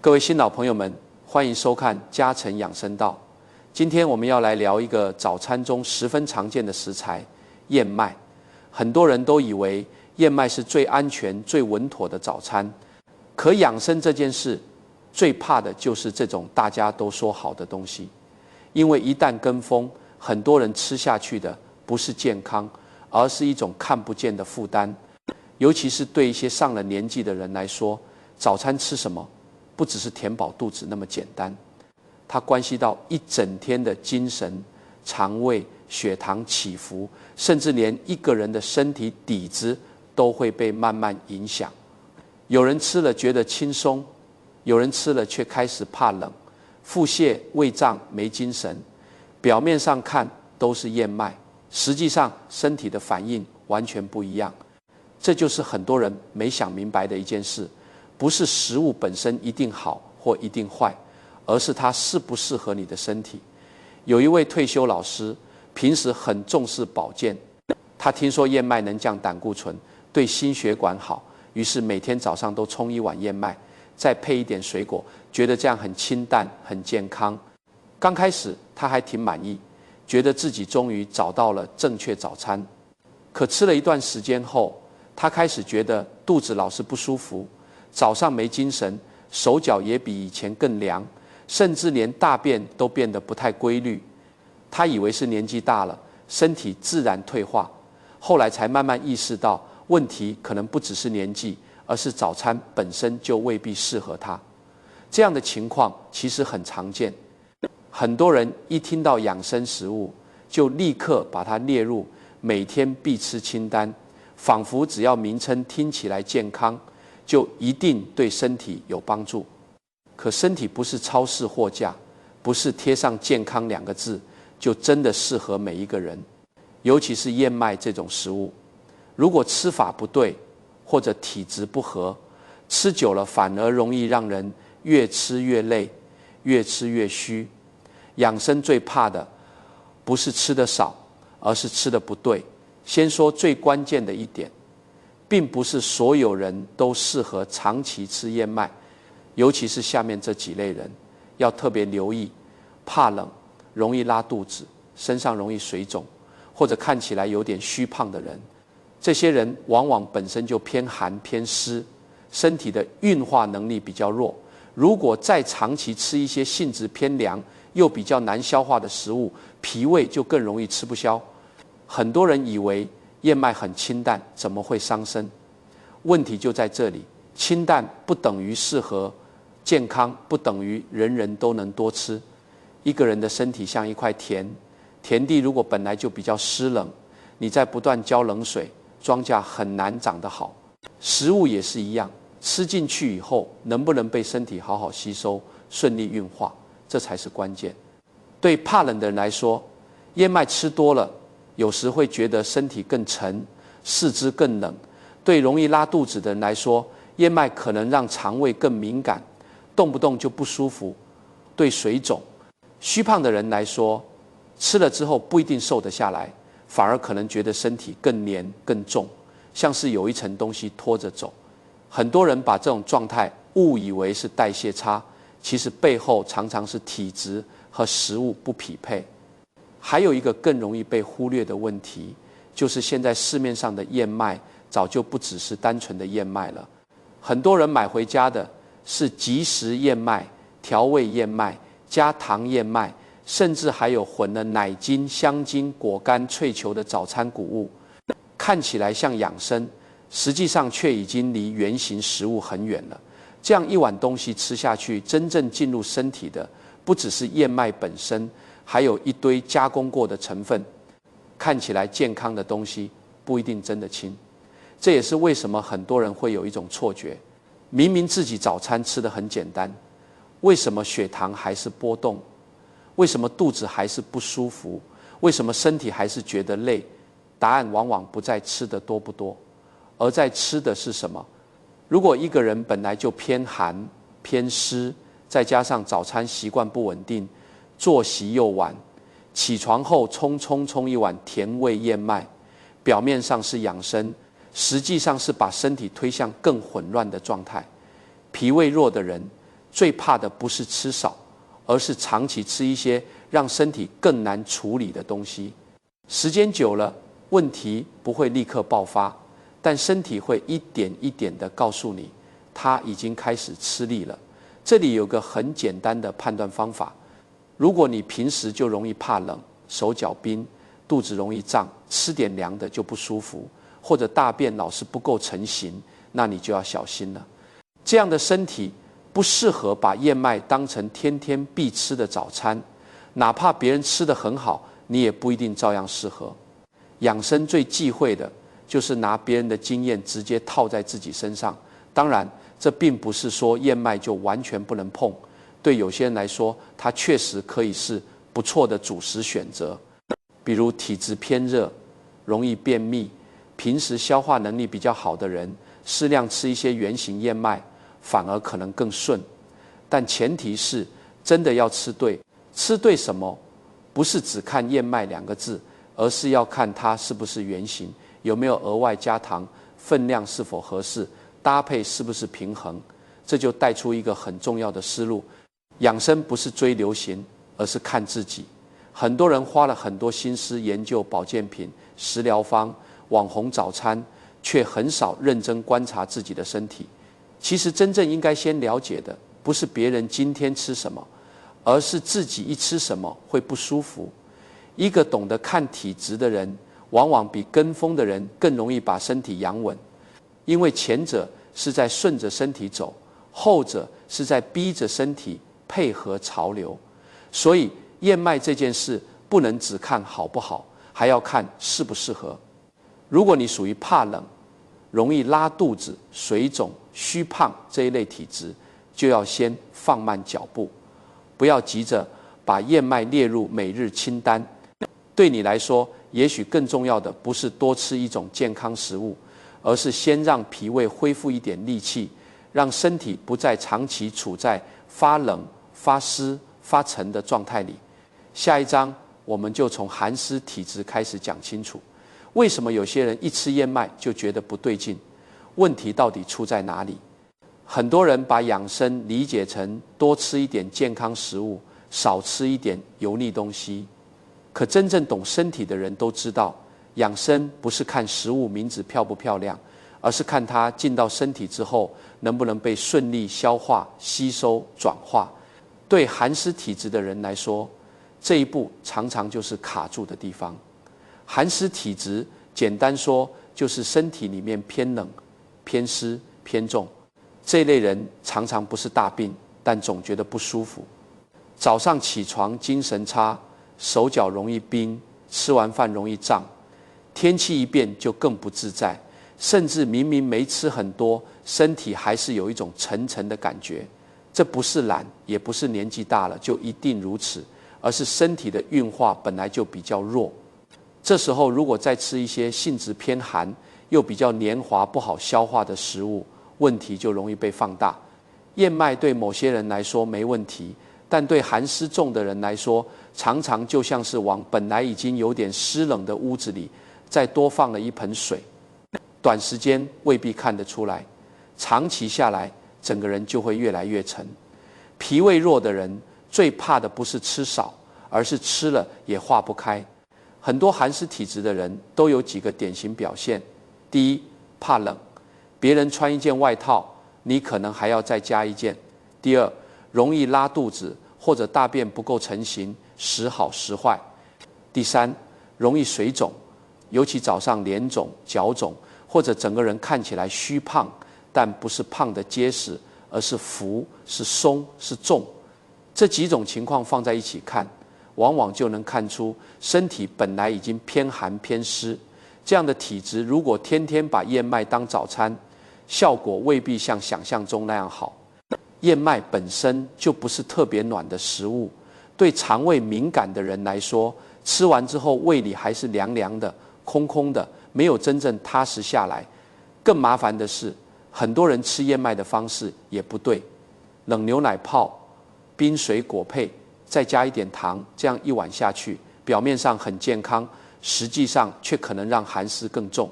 各位新老朋友们，欢迎收看嘉诚养生道。今天我们要来聊一个早餐中十分常见的食材——燕麦。很多人都以为燕麦是最安全、最稳妥的早餐，可养生这件事，最怕的就是这种大家都说好的东西。因为一旦跟风，很多人吃下去的不是健康，而是一种看不见的负担。尤其是对一些上了年纪的人来说，早餐吃什么，不只是填饱肚子那么简单，它关系到一整天的精神、肠胃、血糖起伏，甚至连一个人的身体底子都会被慢慢影响。有人吃了觉得轻松，有人吃了却开始怕冷、腹泻、胃胀、没精神。表面上看都是燕麦，实际上身体的反应完全不一样。这就是很多人没想明白的一件事，不是食物本身一定好或一定坏，而是它适不适合你的身体。有一位退休老师，平时很重视保健，他听说燕麦能降胆固醇，对心血管好，于是每天早上都冲一碗燕麦，再配一点水果，觉得这样很清淡、很健康。刚开始他还挺满意，觉得自己终于找到了正确早餐。可吃了一段时间后，他开始觉得肚子老是不舒服，早上没精神，手脚也比以前更凉，甚至连大便都变得不太规律。他以为是年纪大了，身体自然退化，后来才慢慢意识到，问题可能不只是年纪，而是早餐本身就未必适合他。这样的情况其实很常见，很多人一听到养生食物，就立刻把它列入每天必吃清单，仿佛只要名称听起来健康，就一定对身体有帮助。可身体不是超市货架，不是贴上健康2个字就真的适合每一个人。尤其是燕麦这种食物，如果吃法不对，或者体质不合，吃久了反而容易让人越吃越累，越吃越虚。养生最怕的不是吃得少，而是吃得不对。先说最关键的一点，并不是所有人都适合长期吃燕麦，尤其是下面这几类人要特别留意：怕冷、容易拉肚子、身上容易水肿，或者看起来有点虚胖的人。这些人往往本身就偏寒偏湿，身体的运化能力比较弱，如果再长期吃一些性质偏凉又比较难消化的食物，脾胃就更容易吃不消。很多人以为燕麦很清淡，怎么会伤身？问题就在这里，清淡不等于适合健康，不等于人人都能多吃。一个人的身体像一块田，田地如果本来就比较湿冷，你在不断浇冷水，庄稼很难长得好。食物也是一样，吃进去以后能不能被身体好好吸收，顺利运化，这才是关键。对怕冷的人来说，燕麦吃多了，有时会觉得身体更沉，四肢更冷。对容易拉肚子的人来说，燕麦可能让肠胃更敏感，动不动就不舒服。对水肿、虚胖的人来说，吃了之后不一定瘦得下来，反而可能觉得身体更黏更重，像是有一层东西拖着走。很多人把这种状态误以为是代谢差，其实背后常常是体质和食物不匹配。还有一个更容易被忽略的问题，就是现在市面上的燕麦早就不只是单纯的燕麦了。很多人买回家的是即食燕麦、调味燕麦、加糖燕麦，甚至还有混了奶精、香精、果干、萃球的早餐谷物，看起来像养生，实际上却已经离原型食物很远了。这样一碗东西吃下去，真正进入身体的不只是燕麦本身，还有一堆加工过的成分，看起来健康的东西不一定真的轻。这也是为什么很多人会有一种错觉，明明自己早餐吃得很简单，为什么血糖还是波动？为什么肚子还是不舒服？为什么身体还是觉得累？答案往往不在吃的多不多，而在吃的是什么。如果一个人本来就偏寒偏湿，再加上早餐习惯不稳定，作息又晚，起床后冲一碗甜味燕麦，表面上是养生，实际上是把身体推向更混乱的状态。脾胃弱的人最怕的不是吃少，而是长期吃一些让身体更难处理的东西。时间久了，问题不会立刻爆发，但身体会一点一点地告诉你，它已经开始吃力了。这里有个很简单的判断方法：如果你平时就容易怕冷、手脚冰、肚子容易胀，吃点凉的就不舒服，或者大便老是不够成型，那你就要小心了。这样的身体不适合把燕麦当成天天必吃的早餐，哪怕别人吃得很好，你也不一定照样适合。养生最忌讳的就是拿别人的经验直接套在自己身上。当然，这并不是说燕麦就完全不能碰，对有些人来说，它确实可以是不错的主食选择。比如体质偏热、容易便秘、平时消化能力比较好的人，适量吃一些原型燕麦，反而可能更顺。但前提是真的要吃对。吃对什么？不是只看燕麦2个字，而是要看它是不是原型，有没有额外加糖，分量是否合适，搭配是不是平衡。这就带出一个很重要的思路：养生不是追流行，而是看自己。很多人花了很多心思研究保健品、食疗方、网红早餐，却很少认真观察自己的身体。其实真正应该先了解的，不是别人今天吃什么，而是自己一吃什么会不舒服。一个懂得看体质的人，往往比跟风的人更容易把身体养稳，因为前者是在顺着身体走，后者是在逼着身体配合潮流。所以燕麦这件事不能只看好不好，还要看适不适合。如果你属于怕冷、容易拉肚子、水肿、虚胖这一类体质，就要先放慢脚步，不要急着把燕麦列入每日清单。对你来说，也许更重要的不是多吃一种健康食物，而是先让脾胃恢复一点力气，让身体不再长期处在发冷、发湿、发沉的状态里。下一章我们就从寒湿体质开始讲清楚，为什么有些人一吃燕麦就觉得不对劲，问题到底出在哪里？很多人把养生理解成多吃一点健康食物，少吃一点油腻东西。可真正懂身体的人都知道，养生不是看食物名字漂不漂亮，而是看它进到身体之后能不能被顺利消化、吸收、转化。对寒湿体质的人来说，这一步常常就是卡住的地方。寒湿体质简单说就是身体里面偏冷、偏湿、偏重。这一类人常常不是大病，但总觉得不舒服。早上起床精神差，手脚容易冰，吃完饭容易胀，天气一变就更不自在，甚至明明没吃很多，身体还是有一种沉沉的感觉。这不是懒，也不是年纪大了就一定如此，而是身体的运化本来就比较弱。这时候如果再吃一些性质偏寒又比较黏滑不好消化的食物，问题就容易被放大。燕麦对某些人来说没问题，但对寒湿重的人来说，常常就像是往本来已经有点湿冷的屋子里再多放了一盆水，短时间未必看得出来，长期下来整个人就会越来越沉。脾胃弱的人最怕的不是吃少，而是吃了也化不开。很多寒湿体质的人都有几个典型表现：第一，怕冷，别人穿一件外套，你可能还要再加一件；第二，容易拉肚子或者大便不够成型，时好时坏；第三，容易水肿，尤其早上脸肿、脚肿，或者整个人看起来虚胖，但不是胖的结实，而是浮、是松、是重。这几种情况放在一起看，往往就能看出身体本来已经偏寒偏湿。这样的体质如果天天把燕麦当早餐，效果未必像想象中那样好。燕麦本身就不是特别暖的食物，对肠胃敏感的人来说，吃完之后胃里还是凉凉的、空空的，没有真正踏实下来。更麻烦的是，很多人吃燕麦的方式也不对，冷牛奶泡、冰水果配，再加一点糖，这样一碗下去，表面上很健康，实际上却可能让寒湿更重。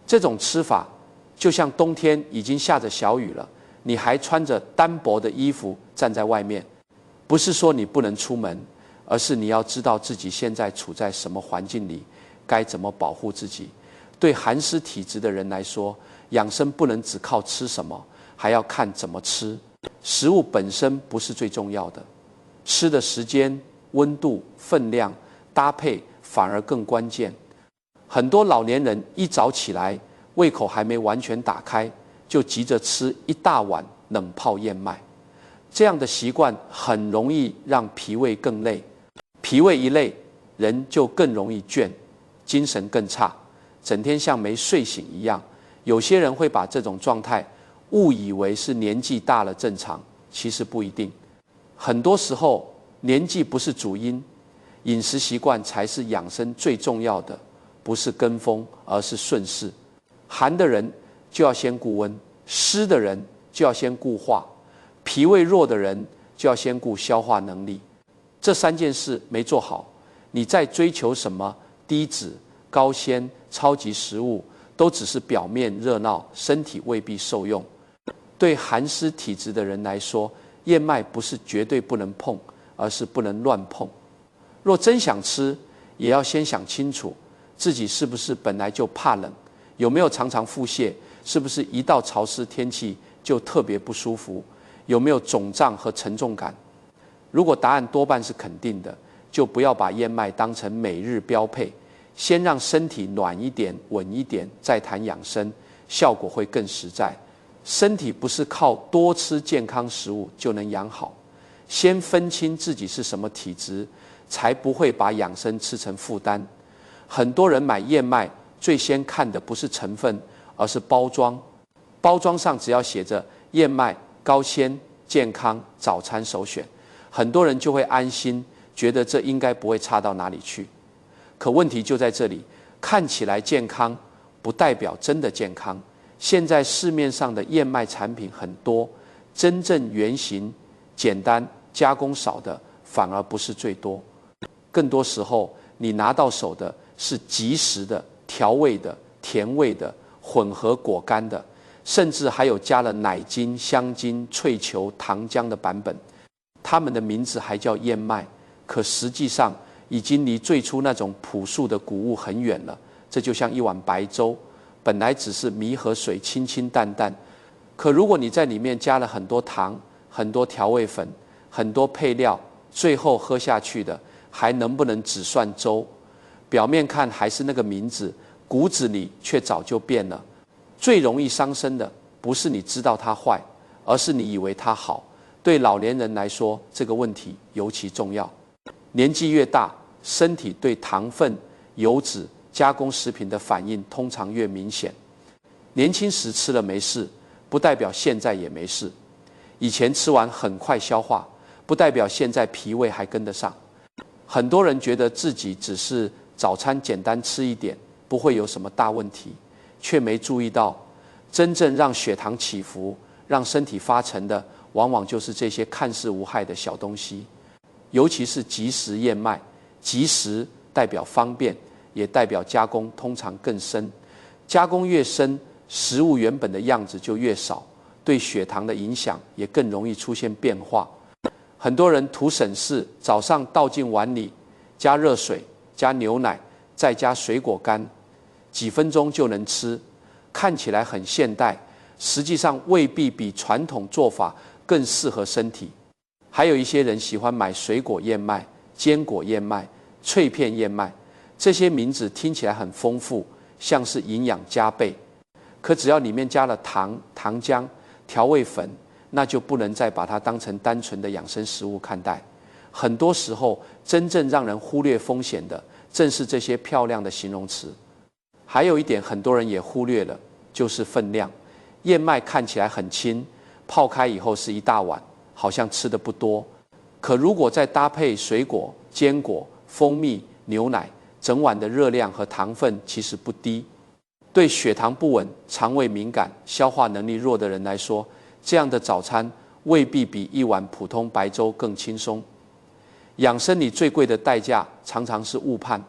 这种吃法就像冬天已经下着小雨了，你还穿着单薄的衣服站在外面。不是说你不能出门，而是你要知道自己现在处在什么环境里，该怎么保护自己。对寒湿体质的人来说，养生不能只靠吃什么，还要看怎么吃。食物本身不是最重要的，吃的时间、温度、分量、搭配反而更关键。很多老年人一早起来，胃口还没完全打开，就急着吃一大碗冷泡燕麦。这样的习惯很容易让脾胃更累，脾胃一累，人就更容易倦，精神更差，整天像没睡醒一样。有些人会把这种状态误以为是年纪大了正常，其实不一定。很多时候年纪不是主因，饮食习惯才是养生最重要的，不是跟风，而是顺势。寒的人就要先顾温，湿的人就要先顾化，脾胃弱的人就要先顾消化能力。这3件事没做好，你在追求什么低脂、高纤、超级食物，都只是表面热闹，身体未必受用。对寒湿体质的人来说，燕麦不是绝对不能碰，而是不能乱碰。若真想吃，也要先想清楚自己是不是本来就怕冷，有没有常常腹泻，是不是一到潮湿天气就特别不舒服，有没有肿胀和沉重感。如果答案多半是肯定的，就不要把燕麦当成每日标配，先让身体暖一点、稳一点，再谈养生，效果会更实在。身体不是靠多吃健康食物就能养好，先分清自己是什么体质，才不会把养生吃成负担。很多人买燕麦，最先看的不是成分，而是包装。包装上只要写着燕麦高纤、健康、早餐首选，很多人就会安心，觉得这应该不会差到哪里去。可问题就在这里，看起来健康不代表真的健康。现在市面上的燕麦产品很多，真正原型、简单、加工少的反而不是最多。更多时候，你拿到手的是即食的、调味的、甜味的、混合果干的，甚至还有加了奶精、香精、萃球、糖浆的版本。它们的名字还叫燕麦，可实际上已经离最初那种朴素的谷物很远了。这就像一碗白粥，本来只是米和水清清淡淡，可如果你在里面加了很多糖、很多调味粉、很多配料，最后喝下去的还能不能只算粥？表面看还是那个名字，骨子里却早就变了。最容易伤身的不是你知道它坏，而是你以为它好。对老年人来说，这个问题尤其重要。年纪越大，身体对糖分、油脂、加工食品的反应通常越明显。年轻时吃了没事，不代表现在也没事。以前吃完很快消化，不代表现在脾胃还跟得上。很多人觉得自己只是早餐简单吃一点，不会有什么大问题，却没注意到，真正让血糖起伏、让身体发沉的，往往就是这些看似无害的小东西。尤其是即食燕麦，即食代表方便，也代表加工通常更深。加工越深，食物原本的样子就越少，对血糖的影响也更容易出现变化。很多人图省事，早上倒进碗里，加热水，加牛奶，再加水果干，几分钟就能吃，看起来很现代，实际上未必比传统做法更适合身体。还有一些人喜欢买水果燕麦、坚果燕麦、脆片燕麦，这些名字听起来很丰富，像是营养加倍。可只要里面加了糖、糖浆、调味粉，那就不能再把它当成单纯的养生食物看待。很多时候，真正让人忽略风险的，正是这些漂亮的形容词。还有一点很多人也忽略了，就是分量。燕麦看起来很轻，泡开以后是一大碗，好像吃的不多。可如果再搭配水果、坚果、蜂蜜、牛奶，整碗的热量和糖分其实不低。对血糖不稳、肠胃敏感、消化能力弱的人来说，这样的早餐未必比一碗普通白粥更轻松。养生里最贵的代价常常是误判。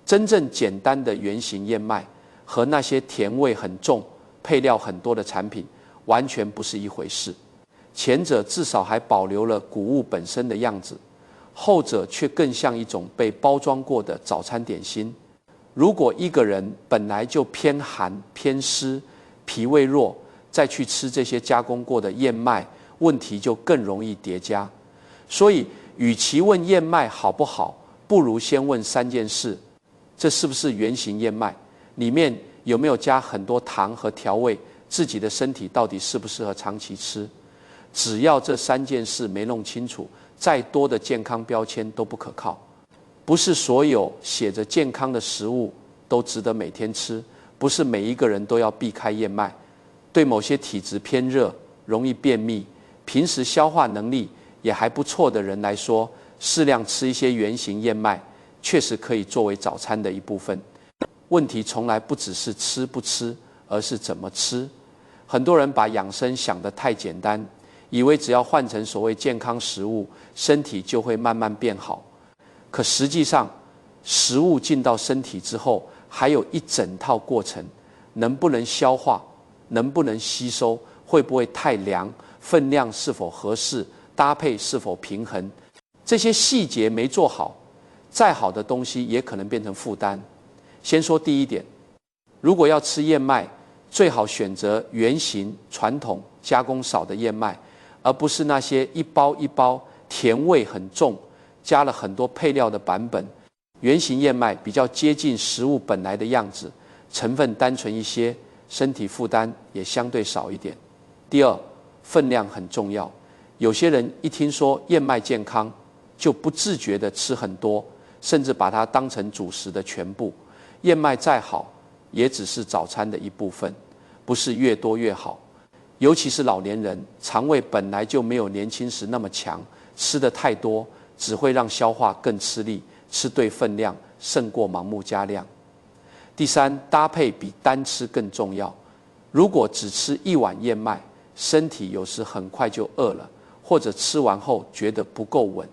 真正简单的原型燕麦和那些甜味很重、配料很多的产品完全不是一回事。前者至少还保留了谷物本身的样子，后者却更像一种被包装过的早餐点心。如果一个人本来就偏寒偏湿，脾胃弱，再去吃这些加工过的燕麦，问题就更容易叠加。所以与其问燕麦好不好，不如先问3件事：这是不是原型燕麦？里面有没有加很多糖和调味？自己的身体到底适不适合长期吃？只要这3件事没弄清楚，再多的健康标签都不可靠。不是所有写着健康的食物都值得每天吃，不是每一个人都要避开燕麦。对某些体质偏热、容易便秘、平时消化能力也还不错的人来说，适量吃一些原型燕麦，确实可以作为早餐的一部分。问题从来不只是吃不吃，而是怎么吃。很多人把养生想得太简单，以为只要换成所谓健康食物，身体就会慢慢变好。可实际上，食物进到身体之后，还有一整套过程，能不能消化，能不能吸收，会不会太凉，分量是否合适，搭配是否平衡，这些细节没做好，再好的东西也可能变成负担。先说第一点，如果要吃燕麦，最好选择原型、传统、加工少的燕麦，而不是那些一包一包甜味很重，加了很多配料的版本。原型燕麦比较接近食物本来的样子，成分单纯一些，身体负担也相对少一点。第二，分量很重要。有些人一听说燕麦健康，就不自觉地吃很多，甚至把它当成主食的全部。燕麦再好，也只是早餐的一部分，不是越多越好。尤其是老年人，肠胃本来就没有年轻时那么强，吃得太多只会让消化更吃力，吃对分量胜过盲目加量。第三，搭配比单吃更重要。如果只吃1碗燕麦，身体有时很快就饿了，或者吃完后觉得不够稳。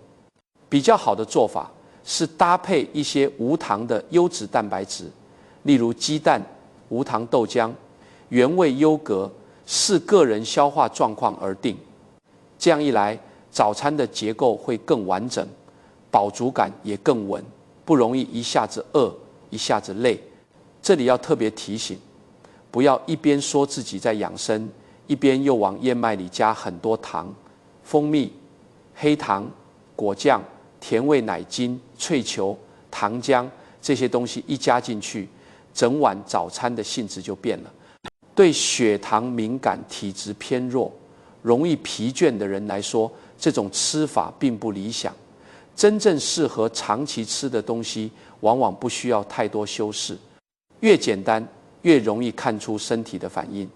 比较好的做法是搭配一些无糖的优质蛋白质，例如鸡蛋、无糖豆浆、原味优格，视个人消化状况而定。这样一来，早餐的结构会更完整，饱足感也更稳，不容易一下子饿，一下子累。这里要特别提醒，不要一边说自己在养生，一边又往燕麦里加很多糖、蜂蜜、黑糖、果酱、甜味奶精、脆球、糖浆，这些东西一加进去，整碗早餐的性质就变了。对血糖敏感、体质偏弱、容易疲倦的人来说，这种吃法并不理想。真正适合长期吃的东西，往往不需要太多修饰，越简单越容易看出身体的反应。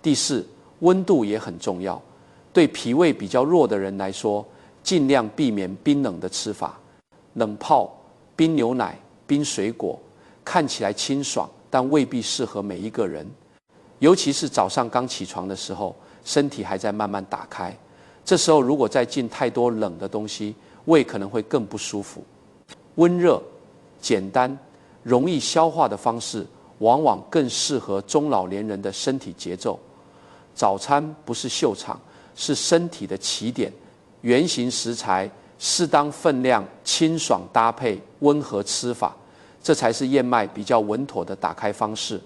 第四，温度也很重要。对脾胃比较弱的人来说，尽量避免冰冷的吃法，冷泡、冰牛奶、冰水果，看起来清爽，但未必适合每一个人。尤其是早上刚起床的时候，身体还在慢慢打开，这时候如果再进太多冷的东西，胃可能会更不舒服。温热、简单、容易消化的方式，往往更适合中老年人的身体节奏。早餐不是秀场，是身体的起点。原型食材、适当分量、清爽搭配、温和吃法，这才是燕麦比较稳妥的打开方式。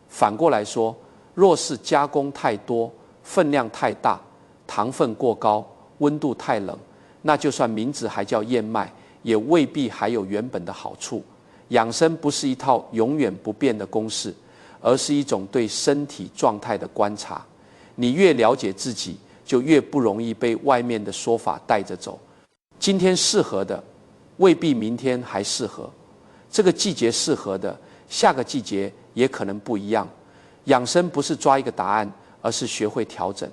反过来说，若是加工太多、分量太大、糖分过高、温度太冷，那就算名字还叫燕麦，也未必还有原本的好处。养生不是一套永远不变的公式，而是一种对身体状态的观察。你越了解自己，就越不容易被外面的说法带着走。今天适合的，未必明天还适合；这个季节适合的，下个季节也可能不一样。养生不是抓一个答案，而是学会调整。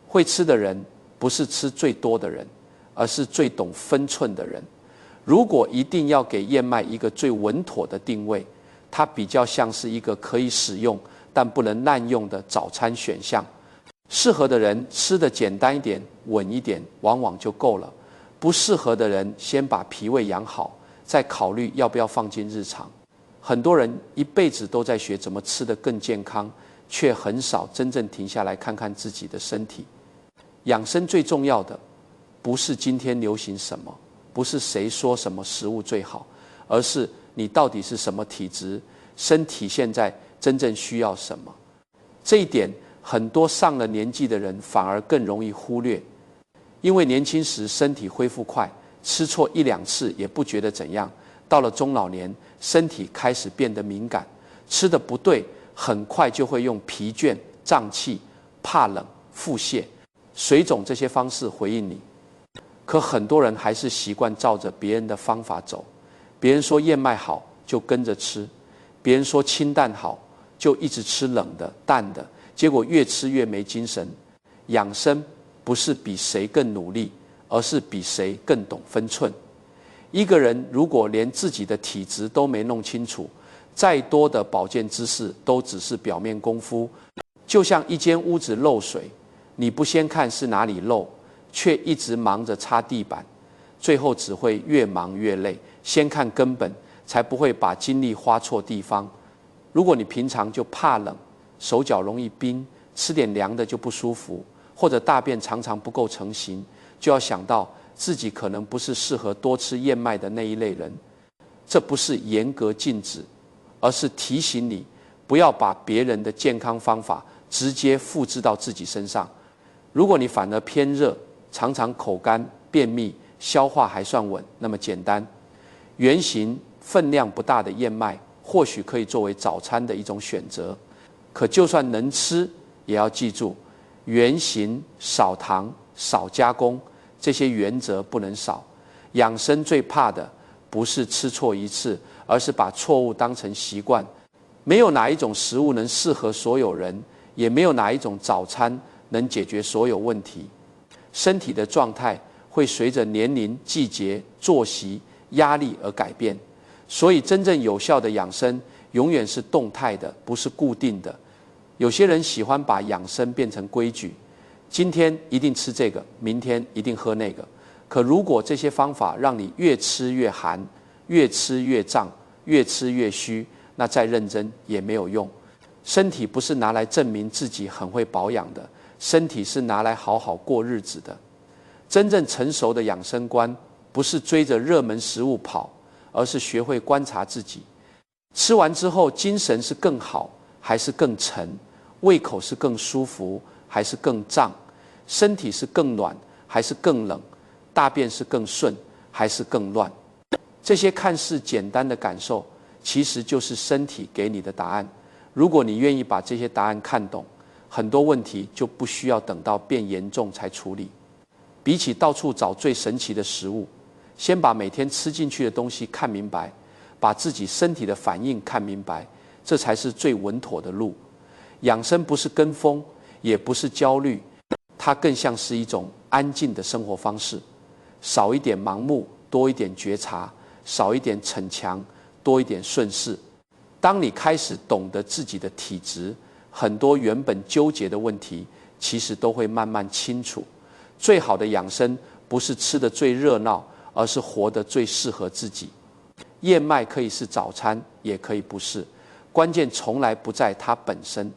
会吃的人，不是吃最多的人，而是最懂分寸的人。如果一定要给燕麦一个最稳妥的定位，它比较像是一个可以使用但不能滥用的早餐选项。适合的人吃得简单一点、稳一点，往往就够了。不适合的人，先把脾胃养好，再考虑要不要放进日常。很多人一辈子都在学怎么吃得更健康，却很少真正停下来看看自己的身体。养生最重要的不是今天流行什么，不是谁说什么食物最好，而是你到底是什么体质，身体现在真正需要什么。这一点很多上了年纪的人反而更容易忽略，因为年轻时身体恢复快，吃错1、2次也不觉得怎样，到了中老年，身体开始变得敏感，吃的不对，很快就会用疲倦、胀气、怕冷、腹泻、水肿这些方式回应你。可很多人还是习惯照着别人的方法走，别人说燕麦好就跟着吃，别人说清淡好就一直吃冷的、淡的，结果越吃越没精神。养生不是比谁更努力，而是比谁更懂分寸。一个人如果连自己的体质都没弄清楚，再多的保健知识都只是表面功夫。就像一间屋子漏水，你不先看是哪里漏，却一直忙着擦地板，最后只会越忙越累。先看根本，才不会把精力花错地方。如果你平常就怕冷，手脚容易冰，吃点凉的就不舒服，或者大便常常不够成型，就要想到自己可能不是适合多吃燕麦的那一类人。这不是严格禁止，而是提醒你不要把别人的健康方法直接复制到自己身上。如果你反而偏热，常常口干、便秘、消化还算稳，那么简单，圆形分量不大的燕麦或许可以作为早餐的一种选择。可就算能吃，也要记住圆形、少糖、少加工，这些原则不能少。养生最怕的不是吃错一次，而是把错误当成习惯。没有哪一种食物能适合所有人，也没有哪一种早餐能解决所有问题。身体的状态会随着年龄、季节、作息、压力而改变，所以真正有效的养生永远是动态的，不是固定的。有些人喜欢把养生变成规矩，今天一定吃这个，明天一定喝那个。可如果这些方法让你越吃越寒，越吃越胀，越吃越虚，那再认真也没有用。身体不是拿来证明自己很会保养的，身体是拿来好好过日子的。真正成熟的养生观不是追着热门食物跑，而是学会观察自己。吃完之后精神是更好还是更沉？胃口是更舒服还是更胀？身体是更暖还是更冷？大便是更顺还是更乱？这些看似简单的感受，其实就是身体给你的答案。如果你愿意把这些答案看懂，很多问题就不需要等到变严重才处理。比起到处找最神奇的食物，先把每天吃进去的东西看明白，把自己身体的反应看明白，这才是最稳妥的路。养生不是跟风，也不是焦虑，它更像是一种安静的生活方式。少一点盲目，多一点觉察；少一点逞强，多一点顺势。当你开始懂得自己的体质，很多原本纠结的问题，其实都会慢慢清楚。最好的养生不是吃得最热闹，而是活得最适合自己。燕麦可以是早餐，也可以不是，关键从来不在它本身，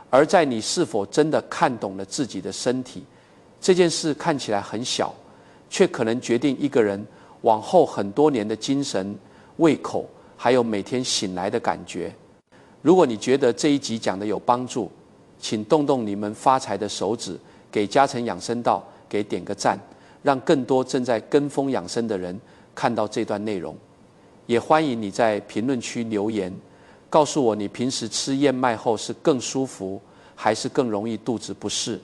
而在你是否真的看懂了自己的身体。这件事看起来很小，却可能决定一个人往后很多年的精神、胃口，还有每天醒来的感觉。如果你觉得这一集讲的有帮助，请动动你们发财的手指，给嘉诚养生道给点个赞，让更多正在跟风养生的人看到这段内容。也欢迎你在评论区留言，告诉我你平时吃燕麦后是更舒服，还是更容易肚子不适。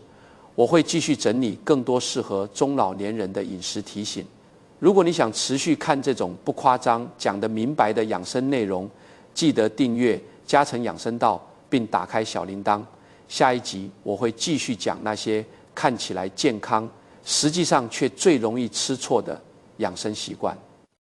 我会继续整理更多适合中老年人的饮食提醒。如果你想持续看这种不夸张、讲得明白的养生内容，记得订阅嘉诚养生道，并打开小铃铛。下一集我会继续讲那些看起来健康，实际上却最容易吃错的养生习惯。